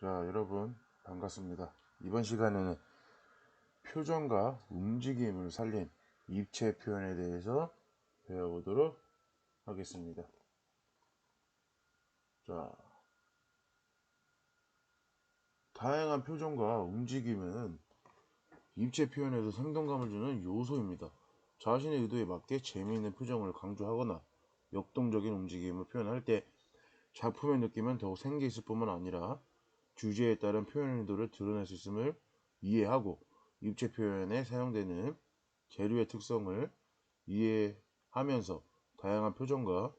자, 여러분 반갑습니다. 이번 시간에는 표정과 움직임을 살린 입체 표현에 대해서 배워보도록 하겠습니다. 자, 다양한 표정과 움직임은 입체 표현에서 생동감을 주는 요소입니다. 자신의 의도에 맞게 재미있는 표정을 강조하거나 역동적인 움직임을 표현할 때 작품의 느낌은 더욱 생기 있을 뿐만 아니라 주제에 따른 표현 의도를 드러낼 수 있음을 이해하고 입체 표현에 사용되는 재료의 특성을 이해하면서 다양한 표정과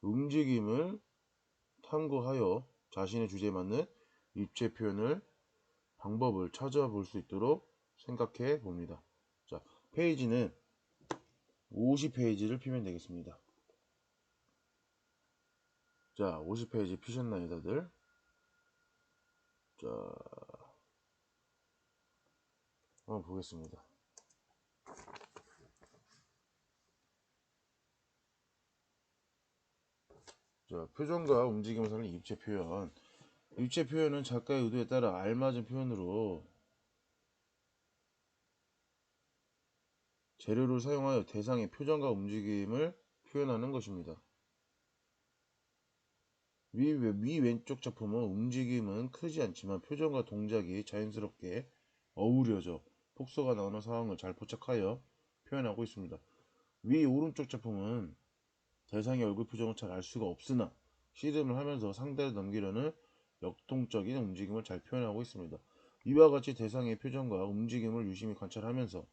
움직임을 탐구하여 자신의 주제에 맞는 입체 표현을 방법을 찾아볼 수 있도록 생각해 봅니다. 자, 페이지는 50페이지를 피면 되겠습니다. 자, 50페이지 피셨나요, 다들? 자, 한번 보겠습니다. 자, 표정과 움직임을 살린 입체 표현. 입체 표현은 작가의 의도에 따라 알맞은 표현으로 재료를 사용하여 대상의 표정과 움직임을 표현하는 것입니다. 위 왼쪽 작품은 움직임은 크지 않지만 표정과 동작이 자연스럽게 어우러져 폭소가 나오는 상황을 잘 포착하여 표현하고 있습니다. 위 오른쪽 작품은 대상의 얼굴 표정을 잘 알 수가 없으나 씨름을 하면서 상대를 넘기려는 역동적인 움직임을 잘 표현하고 있습니다. 이와 같이 대상의 표정과 움직임을 유심히 관찰하면서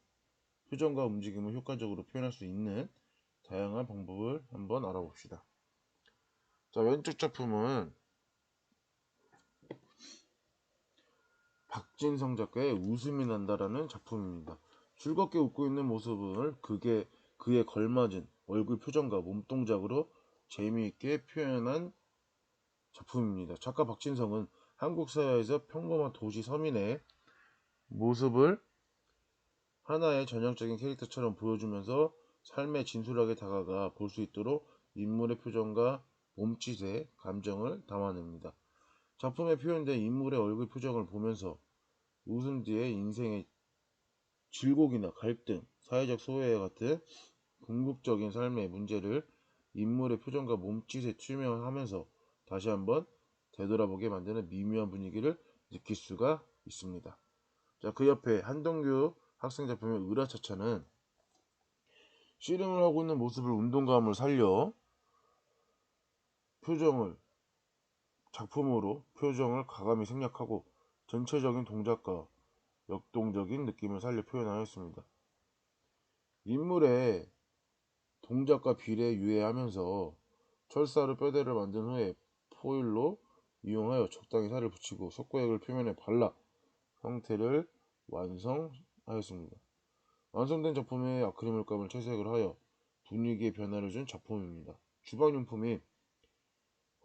표정과 움직임을 효과적으로 표현할 수 있는 다양한 방법을 한번 알아봅시다. 자, 왼쪽 작품은 박진성 작가의 웃음이 난다라는 작품입니다. 즐겁게 웃고 있는 모습을 그에 걸맞은 얼굴 표정과 몸동작으로 재미있게 표현한 작품입니다. 작가 박진성은 한국 사회에서 평범한 도시 서민의 모습을 하나의 전형적인 캐릭터처럼 보여주면서 삶에 진솔하게 다가가 볼 수 있도록 인물의 표정과 몸짓에 감정을 담아냅니다. 작품에 표현된 인물의 얼굴 표정을 보면서 웃음 뒤에 인생의 질곡이나 갈등, 사회적 소외 같은 궁극적인 삶의 문제를 인물의 표정과 몸짓에 투명하면서 다시 한번 되돌아보게 만드는 미묘한 분위기를 느낄 수가 있습니다. 자, 그 옆에 한동규 학생 작품의 으라차차는 씨름을 하고 있는 모습을 운동감을 살려 작품으로 표정을 가감히 생략하고 전체적인 동작과 역동적인 느낌을 살려 표현하였습니다. 인물의 동작과 비례에 유의하면서 철사로 뼈대를 만든 후에 포일로 이용하여 적당히 살을 붙이고 속고액을 표면에 발라 형태를 완성하였습니다. 완성된 작품에 아크릴 물감을 채색을 하여 분위기에 변화를 준 작품입니다. 주방용품이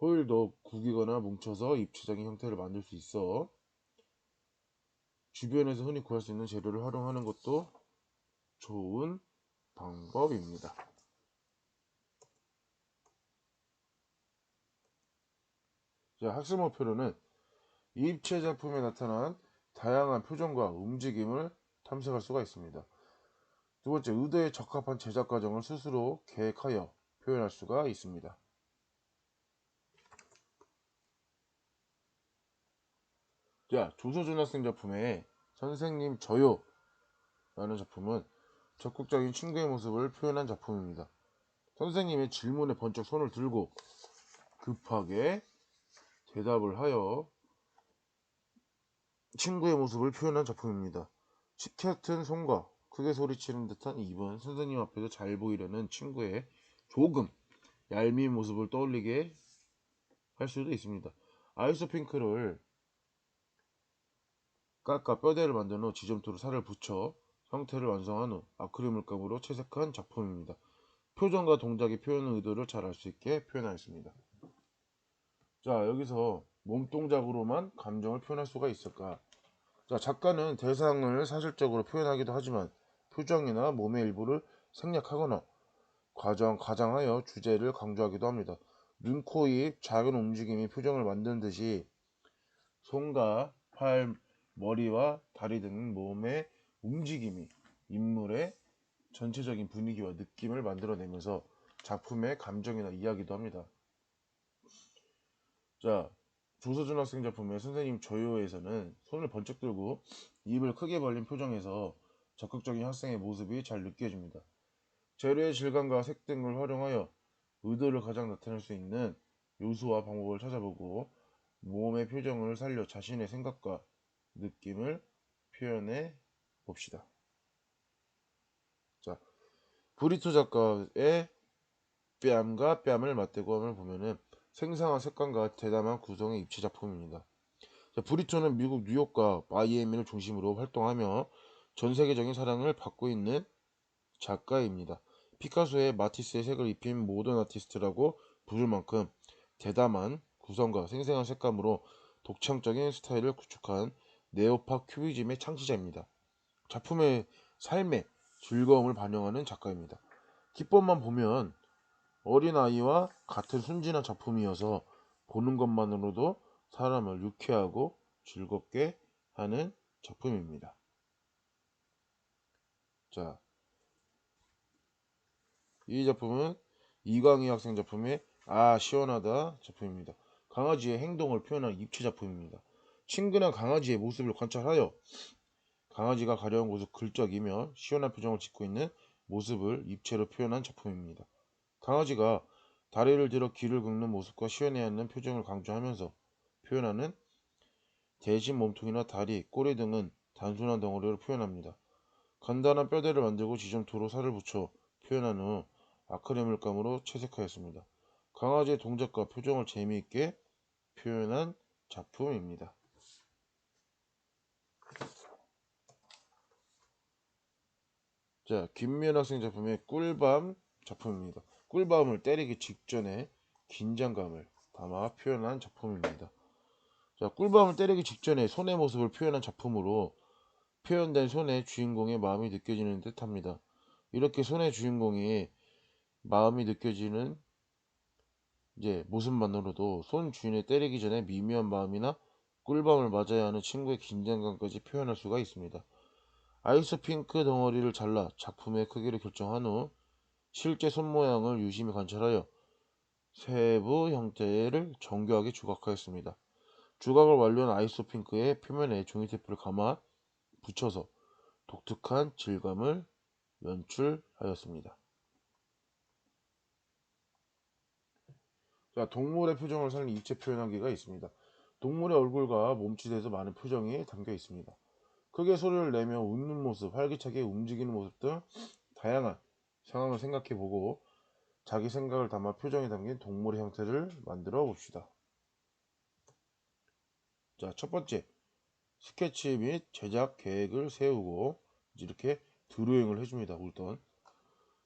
호일도 구기거나 뭉쳐서 입체적인 형태를 만들 수 있어 주변에서 흔히 구할 수 있는 재료를 활용하는 것도 좋은 방법입니다. 자, 학습 목표로는 입체 작품에 나타난 다양한 표정과 움직임을 탐색할 수가 있습니다. 두 번째, 의도에 적합한 제작 과정을 스스로 계획하여 표현할 수가 있습니다. 자, 조서준 학생 작품의 선생님 저요 라는 작품은 적극적인 친구의 모습을 표현한 작품입니다. 선생님의 질문에 번쩍 손을 들고 급하게 대답을 하여 친구의 모습을 표현한 작품입니다. 치켜튼 손과 크게 소리치는 듯한 입은 선생님 앞에서 잘 보이려는 친구의 조금 얄미운 모습을 떠올리게 할 수도 있습니다. 아이스 핑크를 깎아 뼈대를 만든 후 지점토로 살을 붙여 형태를 완성한 후 아크릴 물감으로 채색한 작품입니다. 표정과 동작의 표현 의도를 잘 알 수 있게 표현하였습니다. 자, 여기서 몸동작으로만 감정을 표현할 수가 있을까? 자, 작가는 대상을 사실적으로 표현하기도 하지만 표정이나 몸의 일부를 생략하거나 과장하여 주제를 강조하기도 합니다. 눈, 코, 입, 작은 움직임이 표정을 만드는 듯이 손과 팔, 머리와 다리 등 몸의 움직임이 인물의 전체적인 분위기와 느낌을 만들어내면서 작품의 감정이나 이야기도 합니다. 자, 조서준 학생 작품의 선생님 조요에서는 손을 번쩍 들고 입을 크게 벌린 표정에서 적극적인 학생의 모습이 잘 느껴집니다. 재료의 질감과 색 등을 활용하여 의도를 가장 나타낼 수 있는 요소와 방법을 찾아보고 몸의 표정을 살려 자신의 생각과 느낌을 표현해 봅시다. 자, 브리토 작가의 뺨과 뺨을 맞대고 함을 보면은 생생한 색감과 대담한 구성의 입체 작품입니다. 자, 브리토는 미국 뉴욕과 마이애미를 중심으로 활동하며 전 세계적인 사랑을 받고 있는 작가입니다. 피카소의 마티스의 색을 입힌 모던 아티스트라고 부를 만큼 대담한 구성과 생생한 색감으로 독창적인 스타일을 구축한 네오파 큐비즘의 창시자입니다. 작품의 삶의 즐거움을 반영하는 작가입니다. 기법만 보면 어린아이와 같은 순진한 작품이어서 보는 것만으로도 사람을 유쾌하고 즐겁게 하는 작품입니다. 자, 이 작품은 이광희 학생 작품의 아 시원하다 작품입니다. 강아지의 행동을 표현한 입체 작품입니다. 친근한 강아지의 모습을 관찰하여 강아지가 가려운 곳을 긁적이며 시원한 표정을 짓고 있는 모습을 입체로 표현한 작품입니다. 강아지가 다리를 들어 귀를 긁는 모습과 시원해하는 표정을 강조하면서 표현하는 대신 몸통이나 다리, 꼬리 등은 단순한 덩어리를 표현합니다. 간단한 뼈대를 만들고 지점토로 살을 붙여 표현한 후 아크릴 물감으로 채색하였습니다. 강아지의 동작과 표정을 재미있게 표현한 작품입니다. 자, 김미연 학생 작품의 꿀밤 작품입니다. 꿀밤을 때리기 직전에 긴장감을 담아 표현한 작품입니다. 자, 꿀밤을 때리기 직전에 손의 모습을 표현한 작품으로 표현된 손의 주인공의 마음이 느껴지는 듯합니다. 이렇게 손의 주인공의 마음이 느껴지는 모습만으로도 손 주인을 때리기 전에 미묘한 마음이나 꿀밤을 맞아야 하는 친구의 긴장감까지 표현할 수가 있습니다. 아이스 핑크 덩어리를 잘라 작품의 크기를 결정한 후 실제 손 모양을 유심히 관찰하여 세부 형태를 정교하게 조각하였습니다. 조각을 완료한 아이스 핑크의 표면에 종이테이프를 감아 붙여서 독특한 질감을 연출하였습니다. 자, 동물의 표정을 살린 입체 표현하기가 있습니다. 동물의 얼굴과 몸짓에서 많은 표정이 담겨 있습니다. 크게 소리를 내며 웃는 모습, 활기차게 움직이는 모습 등 다양한 상황을 생각해보고 자기 생각을 담아 표정이 담긴 동물의 형태를 만들어 봅시다. 자, 첫 번째, 스케치 및 제작 계획을 세우고 이렇게 드로잉을 해줍니다. 우선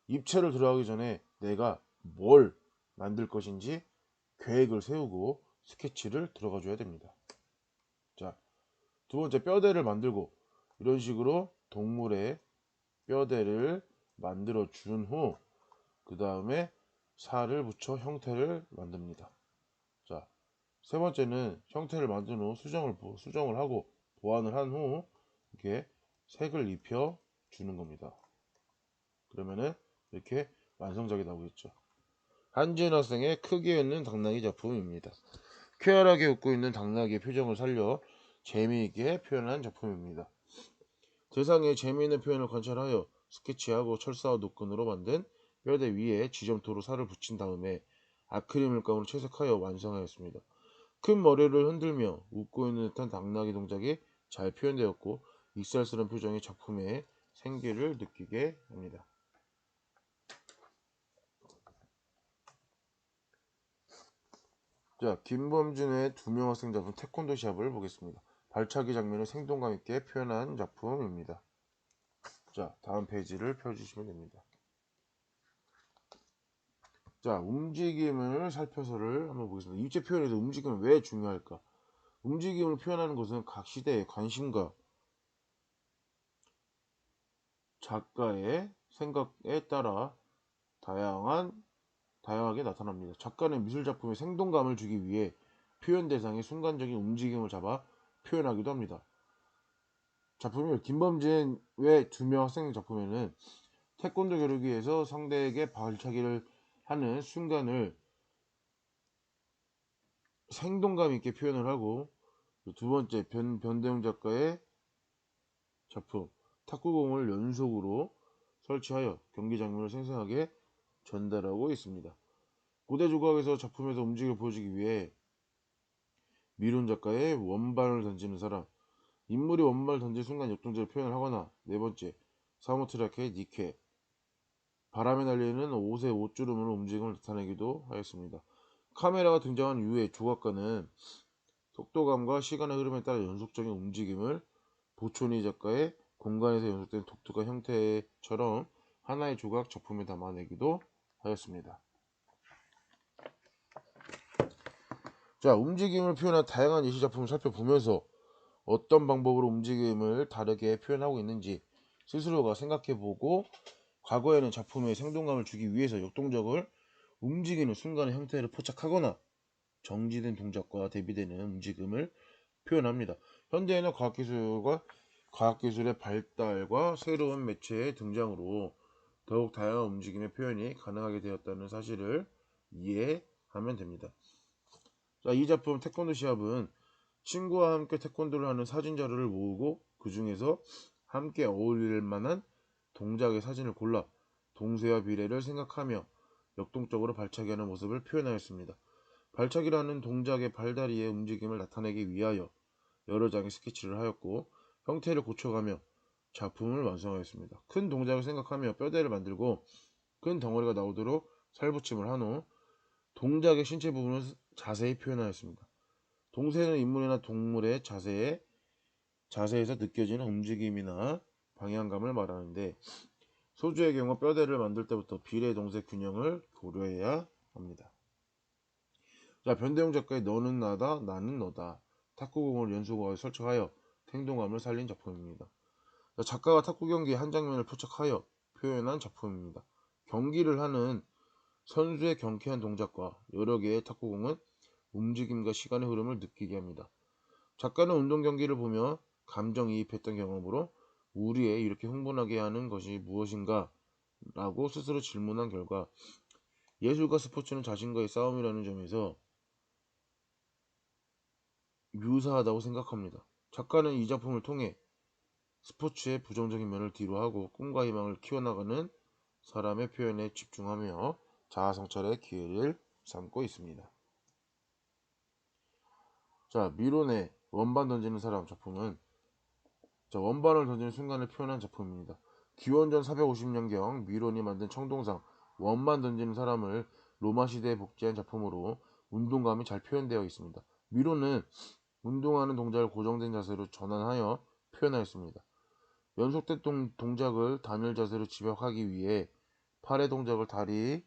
입체를 들어가기 전에 내가 뭘 만들 것인지 계획을 세우고 스케치를 들어가 줘야 됩니다. 자, 두 번째, 뼈대를 만들고 이런 식으로 동물의 뼈대를 만들어 준 후 그 다음에 살을 붙여 형태를 만듭니다. 자, 세 번째는 형태를 만든 후 수정을 하고 보완을 한 후 이렇게 색을 입혀 주는 겁니다. 그러면은 이렇게 완성작이 나오겠죠. 한지은 학생의 크게 웃는 당나귀 작품입니다. 쾌활하게 웃고 있는 당나귀의 표정을 살려 재미있게 표현한 작품입니다. 대상의 재미있는 표현을 관찰하여 스케치하고 철사와 노끈으로 만든 뼈대 위에 지점토로 살을 붙인 다음에 아크릴 물감으로 채색하여 완성하였습니다. 큰 머리를 흔들며 웃고 있는 듯한 당나귀 동작이 잘 표현되었고 익살스러운 표정이 작품의 생기를 느끼게 합니다. 자, 김범준의 두 명 학생 작품 태권도 시합을 보겠습니다. 발차기 장면을 생동감 있게 표현한 작품입니다. 자, 다음 페이지를 펴주시면 됩니다. 자, 움직임을 살펴서를 한번 보겠습니다. 입체 표현에서 움직임은 왜 중요할까? 움직임을 표현하는 것은 각 시대의 관심과 작가의 생각에 따라 다양하게 나타납니다. 작가는 미술작품에 생동감을 주기 위해 표현 대상의 순간적인 움직임을 잡아 표현하기도 합니다. 작품을 김범진 외 2명 학생 작품에는 태권도 겨루기에서 상대에게 발차기를 하는 순간을 생동감 있게 표현을 하고, 두 번째 변대용 작가의 작품 탁구공을 연속으로 설치하여 경기 장면을 생생하게 전달하고 있습니다. 고대 조각에서 작품에서 움직임을 보여주기 위해 미룬 작가의 원반을 던지는 사람, 인물이 원반을 던진 순간 역동적을 표현을 하거나, 네 번째 사모트라케의 니케, 바람에 날리는 옷의 옷주름으로 움직임을 나타내기도 하였습니다. 카메라가 등장한 이후에 조각가는 속도감과 시간의 흐름에 따라 연속적인 움직임을 보초니 작가의 공간에서 연속된 독특한 형태처럼 하나의 조각 작품에 담아내기도 하였습니다. 자, 움직임을 표현한 다양한 예시 작품을 살펴보면서 어떤 방법으로 움직임을 다르게 표현하고 있는지 스스로가 생각해보고, 과거에는 작품에 생동감을 주기 위해서 역동적을 움직이는 순간의 형태를 포착하거나 정지된 동작과 대비되는 움직임을 표현합니다. 현대에는 과학기술의 발달과 새로운 매체의 등장으로 더욱 다양한 움직임의 표현이 가능하게 되었다는 사실을 이해하면 됩니다. 자, 이 작품 태권도 시합은 친구와 함께 태권도를 하는 사진 자료를 모으고 그 중에서 함께 어울릴 만한 동작의 사진을 골라 동세와 비례를 생각하며 역동적으로 발차기하는 모습을 표현하였습니다. 발차기라는 동작의 발다리의 움직임을 나타내기 위하여 여러 장의 스케치를 하였고 형태를 고쳐가며 작품을 완성하였습니다. 큰 동작을 생각하며 뼈대를 만들고 큰 덩어리가 나오도록 살붙임을 한 후 동작의 신체 부분을 자세히 표현하였습니다. 동세는 인물이나 동물의 자세에서 느껴지는 움직임이나 방향감을 말하는데, 소주의 경우 뼈대를 만들 때부터 비례 동세 균형을 고려해야 합니다. 자, 변대용 작가의 너는 나다 나는 너다 탁구공을 연속하여 설치하여 생동감을 살린 작품입니다. 자, 작가가 탁구 경기의 한 장면을 포착하여 표현한 작품입니다. 경기를 하는 선수의 경쾌한 동작과 여러 개의 탁구공은 움직임과 시간의 흐름을 느끼게 합니다. 작가는 운동 경기를 보며 감정이입했던 경험으로 우리의 이렇게 흥분하게 하는 것이 무엇인가 라고 스스로 질문한 결과 예술과 스포츠는 자신과의 싸움이라는 점에서 유사하다고 생각합니다. 작가는 이 작품을 통해 스포츠의 부정적인 면을 뒤로하고 꿈과 희망을 키워나가는 사람의 표현에 집중하며 자아성찰의 기회를 삼고 있습니다. 자, 미론의 원반 던지는 사람 작품은 원반을 던지는 순간을 표현한 작품입니다. 기원전 450년경 미론이 만든 청동상 원반 던지는 사람을 로마 시대에 복제한 작품으로 운동감이 잘 표현되어 있습니다. 미론은 운동하는 동작을 고정된 자세로 전환하여 표현하였습니다. 연속된 동작을 단일 자세로 집약하기 위해 팔의 동작을 다리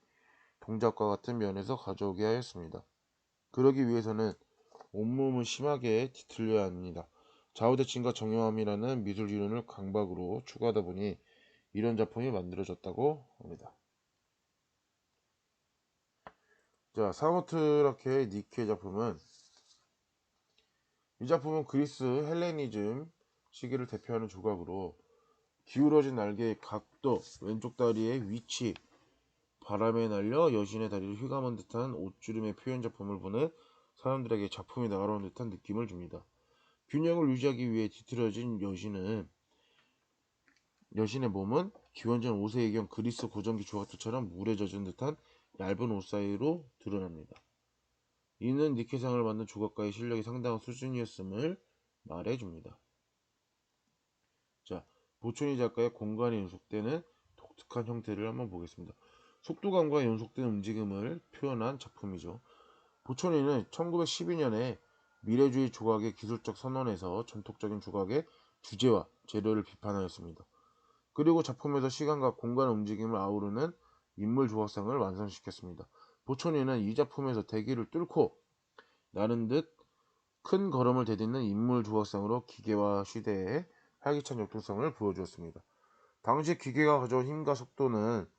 동작과 같은 면에서 가져오게 하였습니다. 그러기 위해서는 온몸을 심하게 뒤틀려야 합니다. 좌우대칭과 정형함이라는 미술 이론을 강박으로 추구하다 보니 이런 작품이 만들어졌다고 합니다. 자, 사모트라케의 니케 작품은, 이 작품은 그리스 헬레니즘 시기를 대표하는 조각으로 기울어진 날개의 각도, 왼쪽 다리의 위치, 바람에 날려 여신의 다리를 휘감은 듯한 옷주름의 표현 작품을 보는 사람들에게 작품이 날아온 듯한 느낌을 줍니다. 균형을 유지하기 위해 뒤틀어진 여신의 몸은 기원전 5세기경 그리스 고전기 조각들처럼 물에 젖은 듯한 얇은 옷 사이로 드러납니다. 이는 니케상을 만든 조각가의 실력이 상당한 수준이었음을 말해줍니다. 자, 보초니 작가의 공간이 연속되는 독특한 형태를 한번 보겠습니다. 속도감과 연속된 움직임을 표현한 작품이죠. 보초니는 1912년에 미래주의 조각의 기술적 선언에서 전통적인 조각의 주제와 재료를 비판하였습니다. 그리고 작품에서 시간과 공간의 움직임을 아우르는 인물 조각상을 완성시켰습니다. 보초니는 이 작품에서 대기를 뚫고 나는 듯 큰 걸음을 대딛는 인물 조각상으로 기계화 시대의 활기찬 역동성을 보여주었습니다. 당시 기계가 가져온 힘과 속도는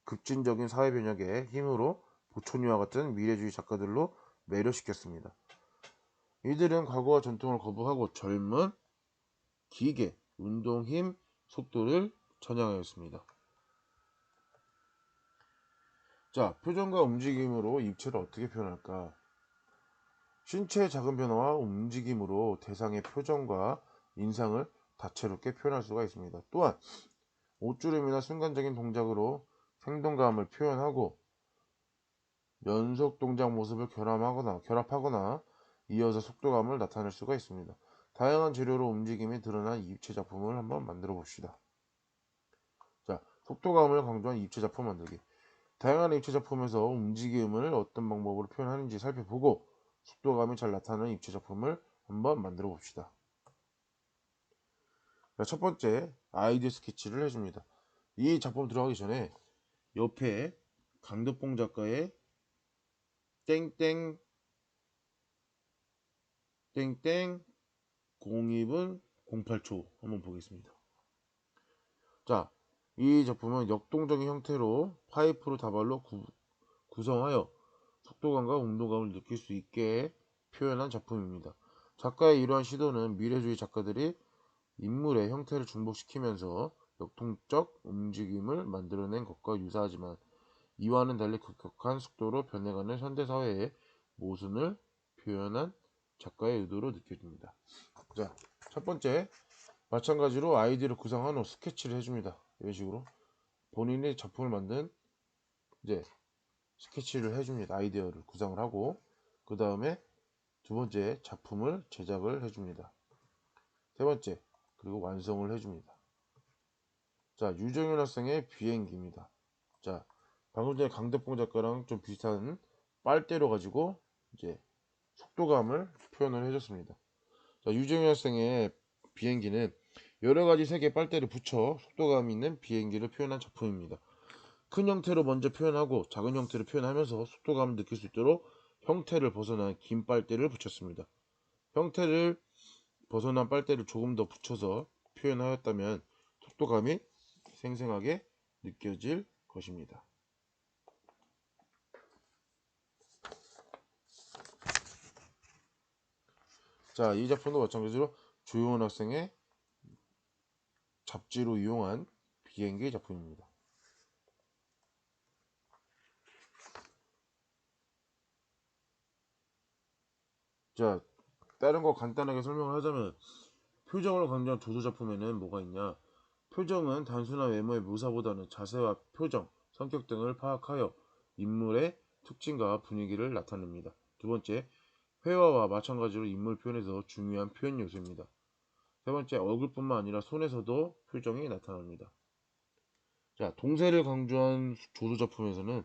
급진적인 사회 변혁의 힘으로 보초니와 같은 미래주의 작가들로 매료시켰습니다. 이들은 과거와 전통을 거부하고 젊은 기계, 운동, 힘, 속도를 전향하였습니다. 자, 표정과 움직임으로 입체를 어떻게 표현할까? 신체의 작은 변화와 움직임으로 대상의 표정과 인상을 다채롭게 표현할 수가 있습니다. 또한 옷주름이나 순간적인 동작으로 생동감을 표현하고 연속 동작 모습을 결합하거나 이어서 속도감을 나타낼 수가 있습니다. 다양한 재료로 움직임이 드러난 입체 작품을 한번 만들어 봅시다. 자, 속도감을 강조한 입체 작품 만들기. 다양한 입체 작품에서 움직임을 어떤 방법으로 표현하는지 살펴보고 속도감이 잘 나타나는 입체 작품을 한번 만들어 봅시다. 자, 첫 번째, 아이디어 스케치를 해줍니다. 이 작품 들어가기 전에 옆에 강덕봉 작가의 땡땡 02분 08초 한번 보겠습니다. 자, 이 작품은 역동적인 형태로 파이프로 다발로 구성하여 속도감과 운동감을 느낄 수 있게 표현한 작품입니다. 작가의 이러한 시도는 미래주의 작가들이 인물의 형태를 중복시키면서 역동적 움직임을 만들어낸 것과 유사하지만 이와는 달리 급격한 속도로 변해가는 현대사회의 모순을 표현한 작가의 의도로 느껴집니다. 자, 첫 번째, 마찬가지로 아이디어를 구상한 후 스케치를 해줍니다. 이런 식으로 본인의 작품을 만든 이제 스케치를 해줍니다. 아이디어를 구상을 하고 그 다음에 두 번째 작품을 제작을 해줍니다. 세 번째, 그리고 완성을 해줍니다. 자, 유정현 학생의 비행기입니다. 자, 방금 전에 강덕봉 작가랑 좀 비슷한 빨대로 가지고 이제 속도감을 표현을 해줬습니다. 자, 유정현 학생의 비행기는 여러 가지 색의 빨대를 붙여 속도감 있는 비행기를 표현한 작품입니다. 큰 형태로 먼저 표현하고 작은 형태로 표현하면서 속도감을 느낄 수 있도록 형태를 벗어난 긴 빨대를 붙였습니다. 형태를 벗어난 빨대를 조금 더 붙여서 표현하였다면 속도감이 생생하게 느껴질 것입니다. 자, 이 작품도 마찬가지로 조용한 학생의 잡지로 이용한 비행기 작품입니다. 자, 다른 거 간단하게 설명을 하자면 표정을 강조한 조도 작품에는 뭐가 있냐? 표정은 단순한 외모의 묘사보다는 자세와 표정, 성격 등을 파악하여 인물의 특징과 분위기를 나타냅니다. 두 번째, 회화와 마찬가지로 인물 표현에서 중요한 표현 요소입니다. 세 번째, 얼굴뿐만 아니라 손에서도 표정이 나타납니다. 자, 동세를 강조한 조도 작품에서는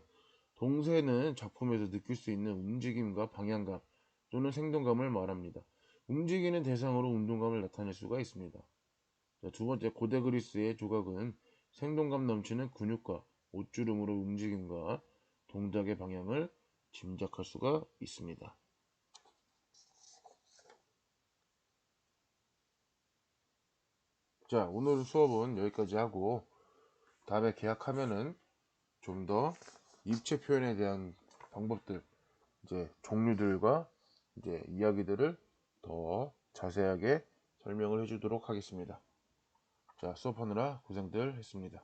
동세는 작품에서 느낄 수 있는 움직임과 방향감 또는 생동감을 말합니다. 움직이는 대상으로 운동감을 나타낼 수가 있습니다. 자, 두 번째, 고대 그리스의 조각은 생동감 넘치는 근육과 옷주름으로 움직임과 동작의 방향을 짐작할 수가 있습니다. 자, 오늘 수업은 여기까지 하고 다음에 계약하면은 좀 더 입체 표현에 대한 방법들, 이제 종류들과 이제 이야기들을 더 자세하게 설명을 해주도록 하겠습니다. 자, 수업하느라 고생들 했습니다.